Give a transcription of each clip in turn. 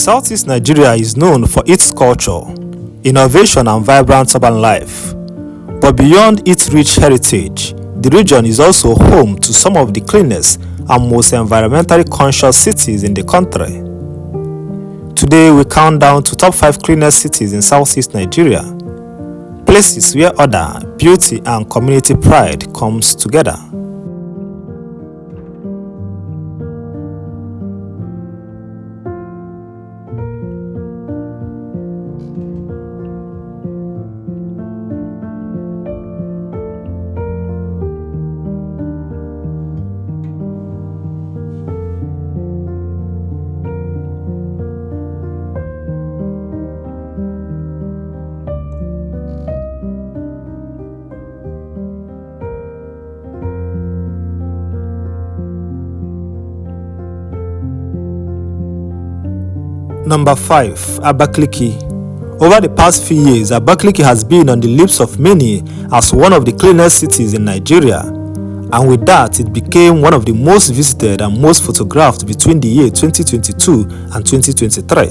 Southeast Nigeria is known for its culture, innovation and vibrant urban life. But beyond its rich heritage, the region is also home to some of the cleanest and most environmentally conscious cities in the country. Today we count down to top 5 cleanest cities in Southeast Nigeria, places where order, beauty and community pride comes together. Number 5. Abakaliki. Over the past few years, Abakaliki has been on the lips of many as one of the cleanest cities in Nigeria, and with that, it became one of the most visited and most photographed between the year 2022 and 2023.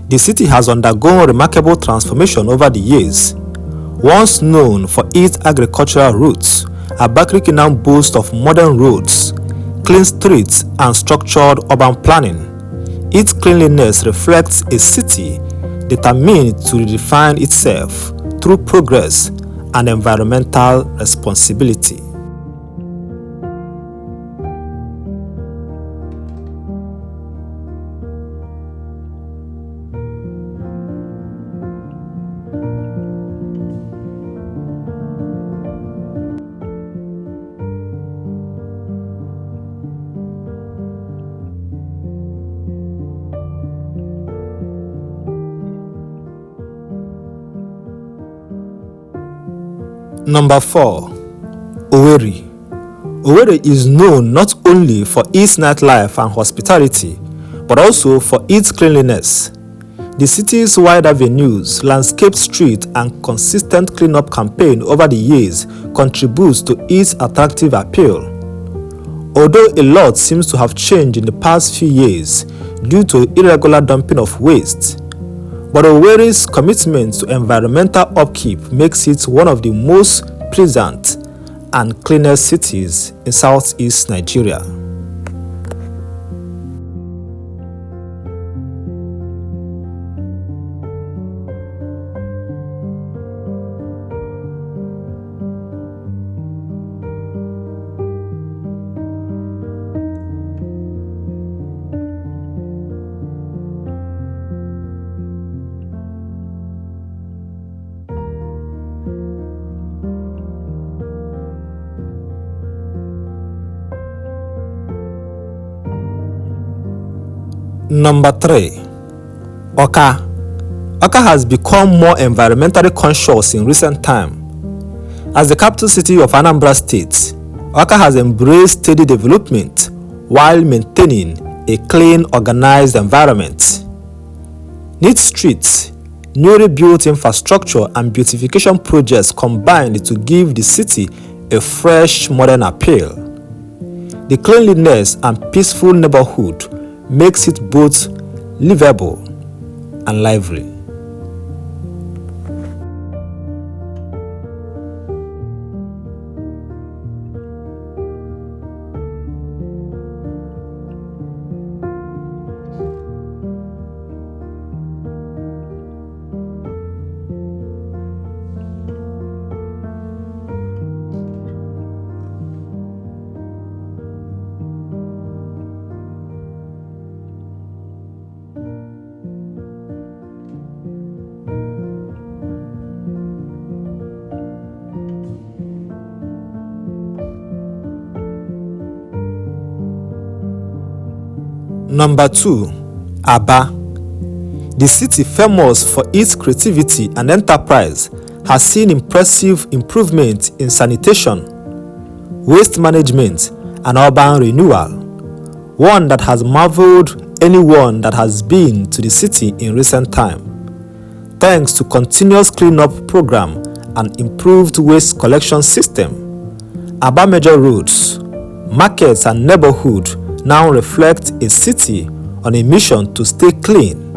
The city has undergone remarkable transformation over the years. Once known for its agricultural roots, Abakaliki now boasts of modern roads, clean streets, and structured urban planning. Its cleanliness reflects a city determined to redefine itself through progress and environmental responsibility. Number 4. Owerri. Owerri is known not only for its nightlife and hospitality, but also for its cleanliness. The city's wide avenues, landscaped streets, and consistent cleanup campaign over the years contributes to its attractive appeal. Although a lot seems to have changed in the past few years due to irregular dumping of waste, but Owerri's commitment to environmental upkeep makes it one of the most pleasant and cleanest cities in Southeast Nigeria. Number 3. Awka. Awka has become more environmentally conscious in recent time. As the capital city of Anambra State, Awka has embraced steady development while maintaining a clean, organized environment. Neat streets, newly built infrastructure and beautification projects combined to give the city a fresh, modern appeal. The cleanliness and peaceful neighborhood makes it both livable and lively. Number 2. Aba. The city, famous for its creativity and enterprise, has seen impressive improvement in sanitation, waste management, and urban renewal, one that has marveled anyone that has been to the city in recent time. Thanks to continuous cleanup program and improved waste collection system, Aba major roads, markets, and neighborhood now reflect a city on a mission to stay clean,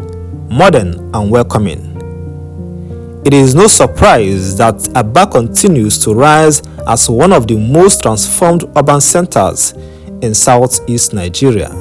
modern, and welcoming. It is no surprise that Aba continues to rise as one of the most transformed urban centers in southeast Nigeria.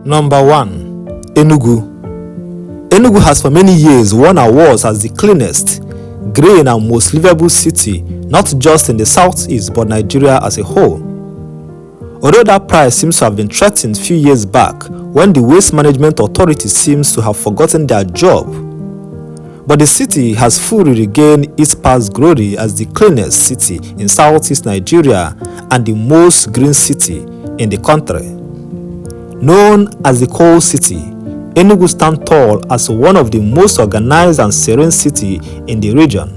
Number 1. Enugu. Enugu has for many years won awards as the cleanest, green and most livable city, not just in the southeast but Nigeria as a whole. Although that prize seems to have been threatened a few years back when the Waste Management Authority seems to have forgotten their job. But the city has fully regained its past glory as the cleanest city in southeast Nigeria and the most green city in the country. Known as the Coal City, Enugu stands tall as one of the most organized and serene cities in the region.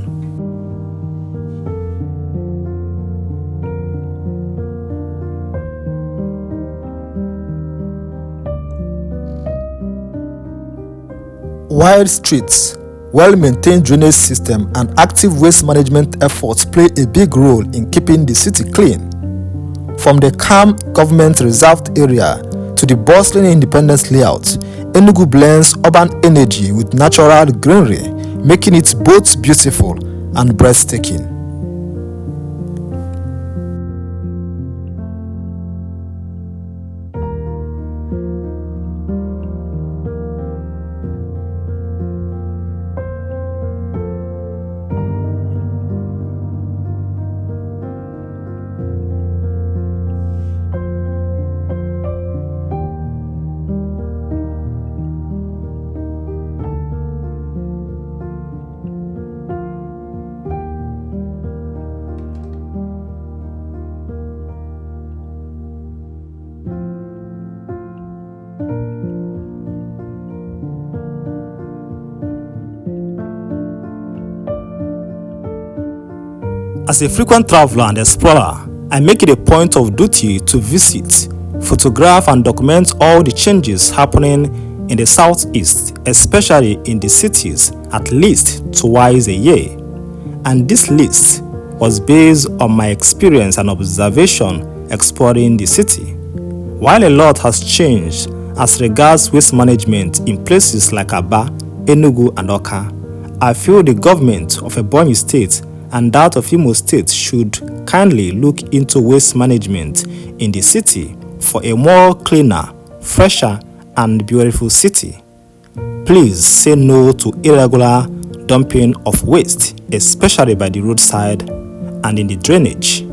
Wide streets, well-maintained drainage system, and active waste management efforts play a big role in keeping the city clean. From the calm government-reserved area to the bustling Independence layout, Enugu blends urban energy with natural greenery, making it both beautiful and breathtaking. As a frequent traveler and explorer, I make it a point of duty to visit, photograph and document all the changes happening in the southeast, especially in the cities, at least twice a year. And this list was based on my experience and observation exploring the city. While a lot has changed as regards waste management in places like Aba, Enugu and Awka, I feel the government of Ebonyi State and that of Imo State should kindly look into waste management in the city for a more cleaner, fresher and beautiful city. Please say no to irregular dumping of waste, especially by the roadside and in the drainage.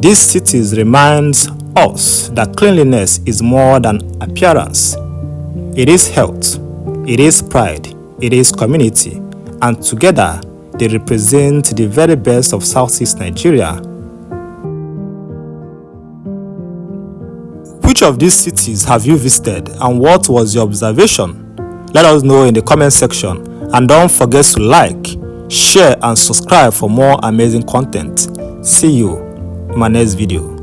These cities reminds us that cleanliness is more than appearance. It is health, it is pride, it is community, and together they represent the very best of Southeast Nigeria. Which of these cities have you visited and what was your observation? Let us know in the comment section, and don't forget to like, share and subscribe for more amazing content. See you in my next video.